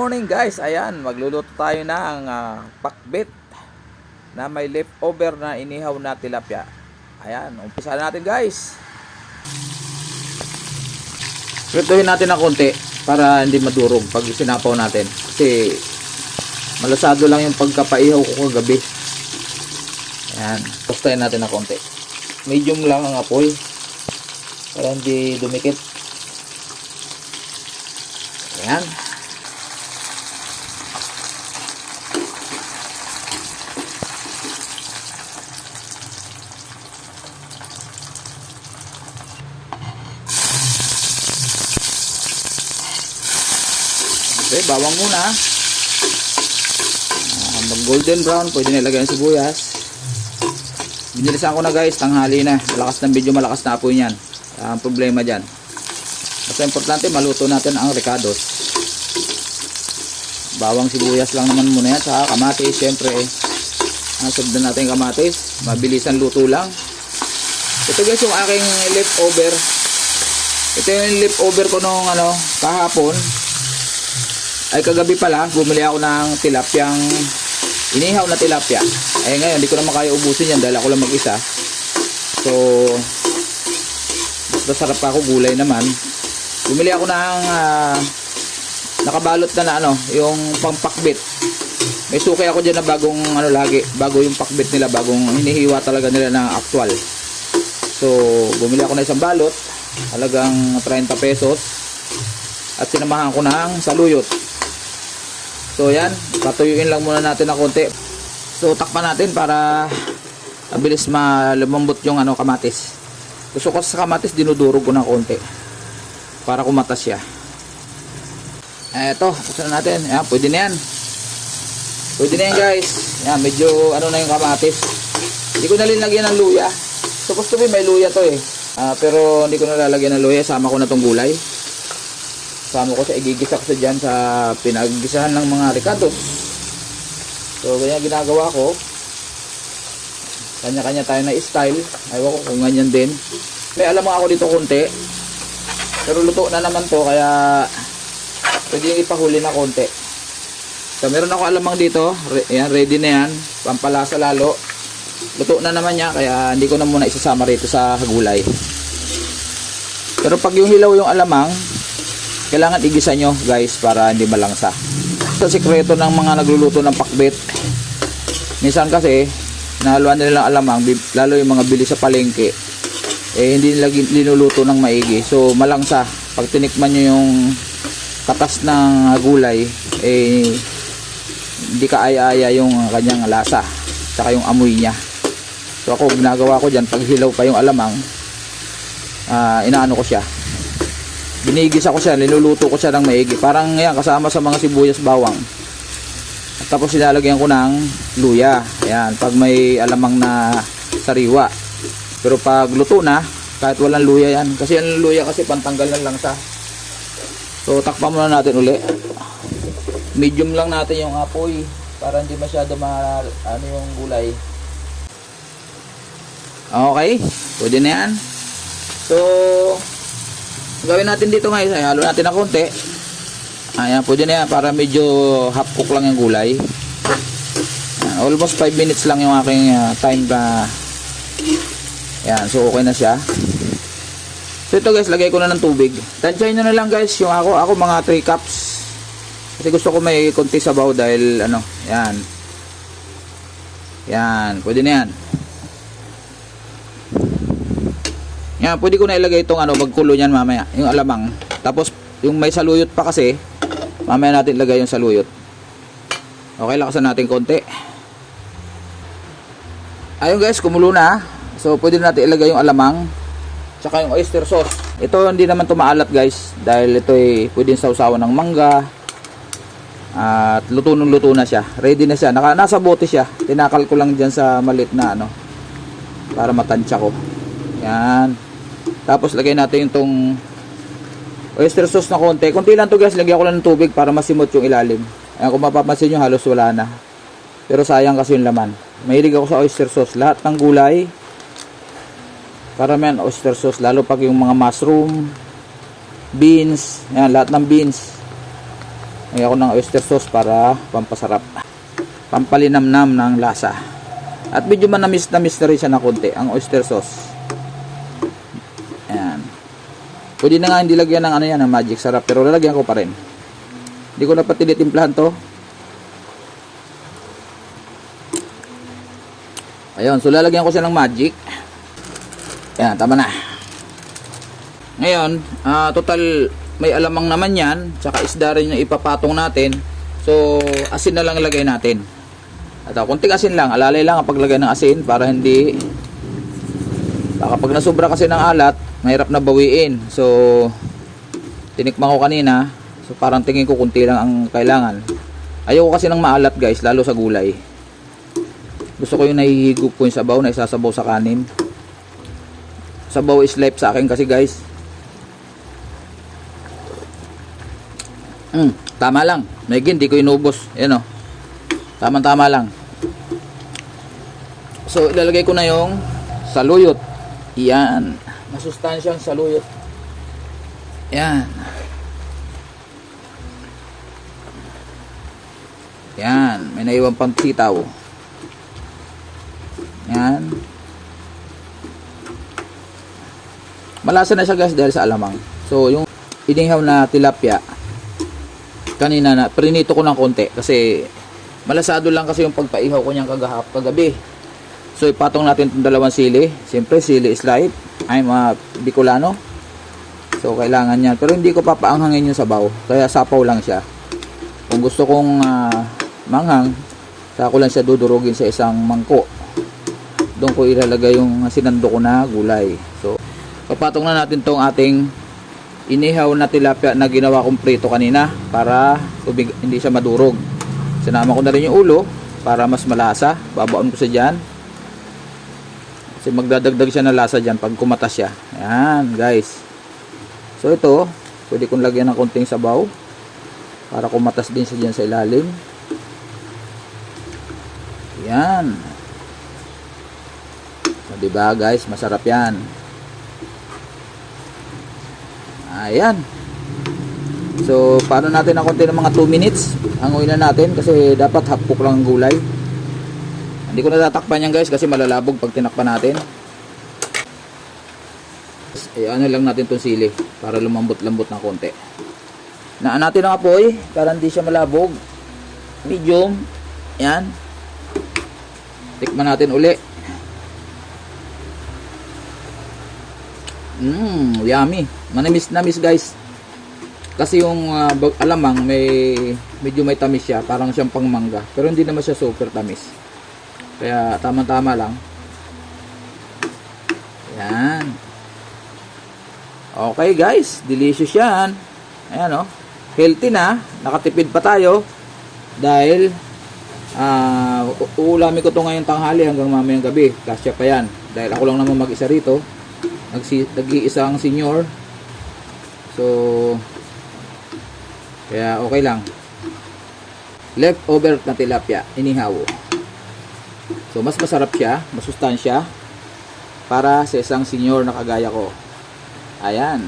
morning guys, ayan, magluluto tayo ng pakbet na may leftover na inihaw na tilapia. Ayan, umpisa natin guys. Prituhin natin ng konti para hindi madurog pag sinapaw natin. Kasi malasado lang yung pagkapaihaw ko kagabi. Ayan, tostahin natin ng konti. Medium lang ang apoy para hindi dumikit. Ayan. Okay, bawang muna. Mag golden brown, pwede nilagay ang sibuyas. Binilisan ko na guys, tanghali na. Malakas ng video, malakas na apoy niyan. Ang problema dyan. Basta importante, maluto natin ang ricados. Bawang sibuyas lang naman muna yan. Saka kamatis, syempre. Nasubdan natin yung kamatis. Mabilisan luto lang. Ito guys yung aking leftover. Ito yung leftover ko nung kahapon. Ay kagabi pala, bumili ako ng tilapyang inihaw na tilapia. Ay ngayon, hindi ko naman kaya ubusin yan dahil ako lang mag-isa. So, mas masarap pa ako, gulay naman. Bumili ako ng nakabalot na yung pangpakbit. May suki ako dyan na bagong bago yung pakbit nila, bagong hinihiwa talaga nila ng actual. So, bumili ako ng isang balot, halagang 30 pesos. At sinamahan ko ng saluyot. So yan, patuyuin lang muna natin ng konti. So takpan natin para mabilis lumambot yung kamatis. Gusto ko sa kamatis dinudurog ko ng konti para kumatas siya. Eto, buksan natin. Ayan, pwede na yan. Pwede na yan guys. Ayan, medyo na yung kamatis. Hindi ko na linlagyan ng luya. Supposed to be may luya to pero hindi ko na lalagyan ng luya. Sama ko na tong gulay. Sama ko siya, igigisa ko siya dyan sa pinaggisahan ng mga ricados. So, ganyan ginagawa ko. Kanya-kanya tayo na style. Ayaw ko kung ganyan din. May alam mo ako dito konti. Pero luto na naman to, kaya pwede yung ipahuli na konti. So, meron ako alamang dito. Yan, ready na yan. Pampalasa lalo. Luto na naman niya, kaya hindi ko na muna isasama rito sa gulay. Pero pag yung hilaw yung alamang, kailangan igisa nyo guys para hindi malangsa. Sa sikreto ng mga nagluluto ng pakbet, minsan kasi nahaluan nila ng alamang, lalo yung mga bili sa palengke, hindi nila linuluto ng maigi, so malangsa. Pag tinikman nyo yung katas ng gulay, hindi kaaya-aya yung kanyang lasa saka yung amoy niya. So ako, ginagawa ko dyan, pag hilaw pa yung alamang, inaano ko siya, binigisa ko siya, niluluto ko siya ng maigi. Parang yan, kasama sa mga sibuyas, bawang. At tapos sinalagyan ko ng luya. Ayan, pag may alamang na sariwa. Pero pag luto na, kahit walang luya yan. Kasi ang luya kasi pantanggal ng langsa. So, takpan muna natin uli. Medium lang natin yung apoy para hindi masyado yung gulay. Okay, pwede na yan. So, gawin natin dito ngayon, halo natin ng konti. Ayan, pwede na yan para medyo half cook lang yung gulay. Ayan, almost 5 minutes lang yung aking time na. Ayan, so okay na siya. So ito guys, lagay ko na ng tubig. Tansyahin nyo na lang guys yung ako mga 3 cups. Kasi gusto ko may konti sabaw dahil yan. Yan, pwede na yan. Yan, pwede ko na ilagay itong magkulo niyan mamaya, yung alamang. Tapos, yung may saluyot pa kasi, mamaya natin ilagay yung saluyot. Okay, lakasan natin konti. Ayun guys, kumulo na. So, pwede natin ilagay yung alamang, tsaka yung oyster sauce. Ito, hindi naman ito maalat guys, dahil ito ay pwedeng sausawan ng mangga. At luto na siya. Ready na siya. Nasa bote siya. Tinakal ko lang dyan sa malit na para matansya ko. Yan. Tapos lagay natin yung oyster sauce na konti. Konti lang to guys, lagyan ko lang ng tubig para masimot yung ilalim. Ayan, kung mapapansin nyo, halos wala na. Pero sayang kasi yung laman. Mahilig ako sa oyster sauce. Lahat ng gulay, karamihan oyster sauce. Lalo pag yung mga mushroom, beans, yan, lahat ng beans. Ngayon ako ng oyster sauce para pampasarap. Pampalinamnam ng lasa. At medyo manamis-namis na rin siya na konti ang oyster sauce. Ayan. Pwede na nga hindi lagyan ng ano yan, ng magic sarap, pero lalagyan ko pa rin. Hindi ko na pa tinitimplahan to. Ayun, so lalagyan ko siya ng magic. Ayan, tama na. Ngayon, total may alamang naman yan, tsaka isda rin yung ipapatong natin. So, asin na lang ilagay natin. At kunting asin lang, alalay lang ang paglagay ng asin para hindi, baka pag nasobra kasi ng alat, mahirap na bawiin. So, tinikman ko kanina, so parang tingin ko kunti lang ang kailangan. Ayoko kasi ng maalat guys, lalo sa gulay. Gusto ko yung nahihigop ko yung sabaw na isasabaw sa kanin. Sabaw is life sa akin kasi guys. Tama lang. Megin, di ko inubos. Yan o. Tama-tama lang. So, ilalagay ko na yung saluyot. Yan. Masustansyang saluyot. Yan. Yan. May naiwan pang sitaw. Yan. Malasa na siya guys dahil sa alamang. So, yung inihaw na tilapia, kanina na prinito ko ng konti kasi malasado lang kasi yung pagpaihaw ko niyang kagabi. So ipatong natin itong dalawang sili. Siyempre sili is life. Ay mga Bicolano. So kailangan yan. Pero hindi ko papaanghangin yung sabaw. Kaya sapaw lang siya. Kung gusto kong manghang, saka ko lang siya dudurugin sa isang mangko. Doon ko ilalagay yung sinando ko na gulay. So papatong na natin tong ating inihaw na tilapia na ginawa kong prito kanina para hindi siya madurog. Sinama ko na rin yung ulo para mas malasa. Babaon ko siya dyan kasi magdadagdag siya ng lasa dyan pag kumatas siya. Ayan guys. So ito, pwede kong lagyan ng konting sabaw para kumatas din siya dyan sa ilalim. Ayan. So diba guys, masarap yan. Ayan. So, paano natin ng konti ng mga 2 minutes? Hanguin na natin kasi dapat hapok lang ang gulay. Hindi ko natatakpan yan guys kasi malalabog pag tinakpan natin. Ano lang natin itong sili para lumambot-lambot ng konti. Naan natin ang apoy para hindi siya malabog. Medium. Ayan. Tikman natin uli. Yummy. Manamis-namis guys. Kasi yung alamang medyo may tamis siya, parang siyang pangmangga. Pero hindi naman siya super tamis. Kaya tama-tama lang. Yan. Okay guys, delicious yan. Ayan oh. Healthy na, nakatipid pa tayo dahil uulamin ko to ngayong tanghali hanggang mamayang gabi. Kasya pa yan. Dahil ako lang naman mag-isa rito. Nag-iisang senior. So kaya okay lang. Leftover na tilapia, inihaw. So mas masarap siya, masustansya para sa isang senior na kagaya ko. Ayan.